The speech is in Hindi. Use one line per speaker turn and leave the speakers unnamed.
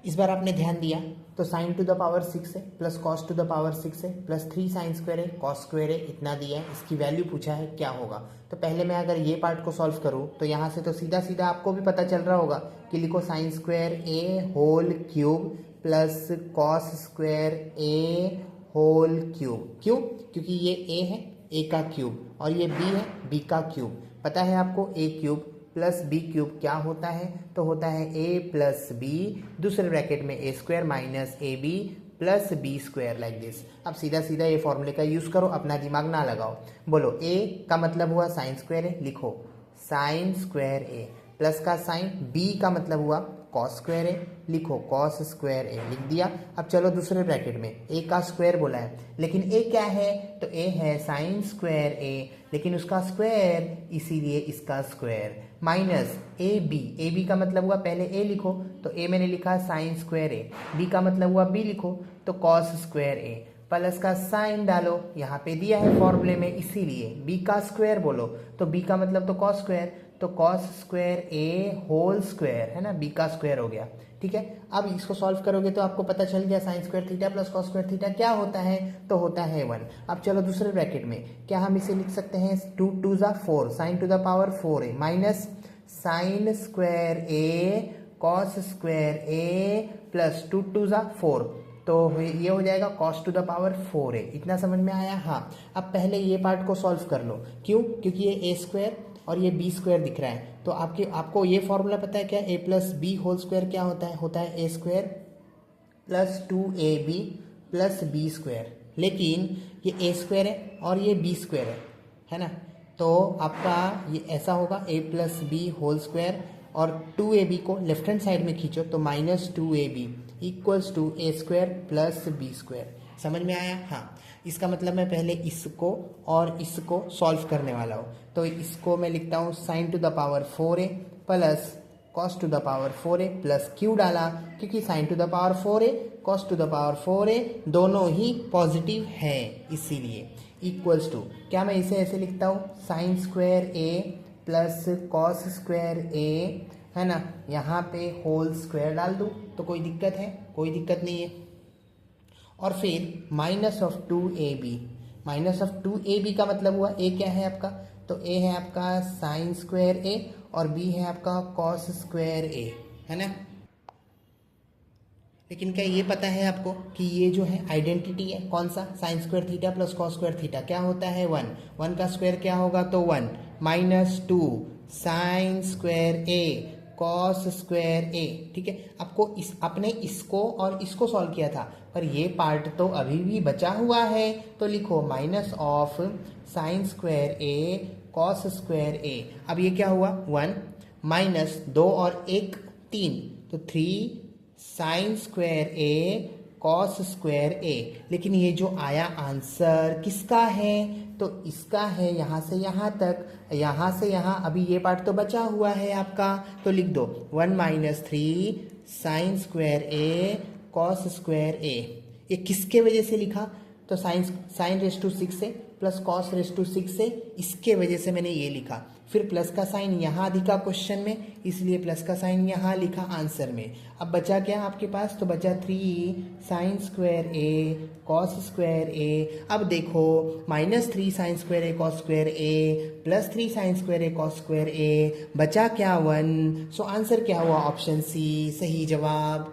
इस बार आपने ध्यान दिया तो साइन टू द पावर 6 है plus cos two the power 6 है प्लस 3 साइन स्क्वायर है कॉस स्क्वायर है, इतना दिया है, इसकी वैल्यू पूछा है क्या होगा। तो पहले मैं अगर ये पार्ट को सॉल्व करूँ तो यहाँ से तो सीधा सीधा आपको भी पता चल रहा होगा कि लिखो sine square A whole cube plus cos square A whole cube. क्यों? क्योंकि ये ए है, ए का क्यूब, और ये बी है, बी का क्यूब। पता है आपको A cube plus B cube क्या होता है? तो होता है ए प्लस बी, दूसरे ब्रैकेट में A square minus A B plus B square, like this. अब सीधा सीधा ये फॉर्मूले का यूज करो, अपना दिमाग ना लगाओ। बोलो ए का मतलब हुआ साइन स्क्वायर है, लिखो साइन स्क्वायर ए, प्लस का साइन, बी का मतलब हुआ कॉस स्क्वायर है, लिखो कॉस स्क्वायर ए, लिख दिया। अब चलो दूसरे ब्रैकेट में ए का स्क्वायर बोला है, लेकिन ए क्या है? तो ए है साइन स्क्वायर ए, लेकिन उसका स्क्वायर इसीलिए इसका स्क्वायर, माइनस ए बी का मतलब हुआ, पहले ए लिखो तो ए मैंने लिखा साइन स्क्वायर ए, बी का मतलब हुआ बी लिखो तो कॉस स्क्वायर ए, प्लस का साइन डालो, यहाँ पे दिया है फॉर्मूले में इसीलिए बी का स्क्वायर बोलो तो बी का मतलब तो कॉस स्क्वायर, तो cos square A whole square है ना, बी का स्क्वायर हो गया। ठीक है, अब इसको सॉल्व करोगे तो आपको पता चल गया sine square theta plus cos square theta क्या होता है? तो होता है 1। अब चलो दूसरे ब्रैकेट में क्या हम इसे लिख सकते हैं? 2 2 ज़ा 4 sign to the power 4 A minus sign square A cos square A plus 2 2 ज़ा 4, तो ये हो जाएगा कॉस टू द पावर 4 है। इतना समझ में आया? हाँ। अब पहले ये पार्ट को सॉल्व कर लो। क्यों? क्योंकि ये ए स्क्वायर और ये बी स्क्वायर दिख रहा है, तो आपको ये फॉर्मूला पता है क्या? A plus B whole square क्या होता है? होता है A square plus 2ab plus B square, लेकिन ये ए स्क्वायर है और ये बी स्क्वायर है ना, तो आपका ये ऐसा होगा a plus B whole square, और 2ab को लेफ्ट हैंड साइड में खींचो तो minus 2ab equals to a square plus B square. समझ में आया? हाँ। इसका मतलब मैं पहले इसको और इसको सॉल्व करने वाला हूँ, तो इसको मैं लिखता हूँ sign to the power 4a plus cos two the power 4a plus Q डाला, क्योंकि sign to the power 4a cos two the power 4a दोनों ही पॉजिटिव है, इसीलिए इक्वल्स टू, क्या मैं इसे ऐसे लिखता हूँ साइन स्क्वायर ए प्लस कॉस स्क्वायर ए, है ना, यहाँ पे होल स्क्वायर डाल दूँ तो कोई दिक्कत है? कोई दिक्कत नहीं है। और फिर minus of 2ab, minus of 2ab का मतलब हुआ ए क्या है आपका? तो ए है आपका साइन स्क्वायर ए और बी है आपका कॉस स्क्वायर ए, है ना। लेकिन क्या ये पता है आपको कि ये जो है आइडेंटिटी है, कौन सा? Sine square theta plus cos square theta क्या होता है? 1। 1 का स्क्वायर क्या होगा? तो 1 minus 2 sign square A cos square ए। ठीक है, आपने इसको और इसको सॉल्व किया था, पर ये पार्ट तो अभी भी बचा हुआ है, तो लिखो minus of sine square A cos square A. अब ये क्या हुआ? 1 माइनस 2 और 1 3, तो 3 sign square A cos square ए। लेकिन ये जो आया आंसर किसका है? तो इसका है, यहाँ से यहाँ तक, यहाँ से यहाँ, अभी ये पार्ट तो बचा हुआ है आपका, तो लिख दो 1 minus 3 sign square A cos square ए। ये किसके वजह से लिखा? तो साइन रेस टू 6 से प्लस कॉस रेस टू 6 से, इसके वजह से मैंने ये लिखा। फिर प्लस का साइन यहाँ दिखा क्वेश्चन में, इसलिए प्लस का साइन यहाँ लिखा आंसर में। अब बचा क्या आपके पास? तो बचा 3 sign square A cos square A. अब देखो minus 3 sign square A cos square A plus 3 sign square A cos square ए, बचा क्या? 1। सो आंसर क्या हुआ? ऑप्शन सी सही जवाब।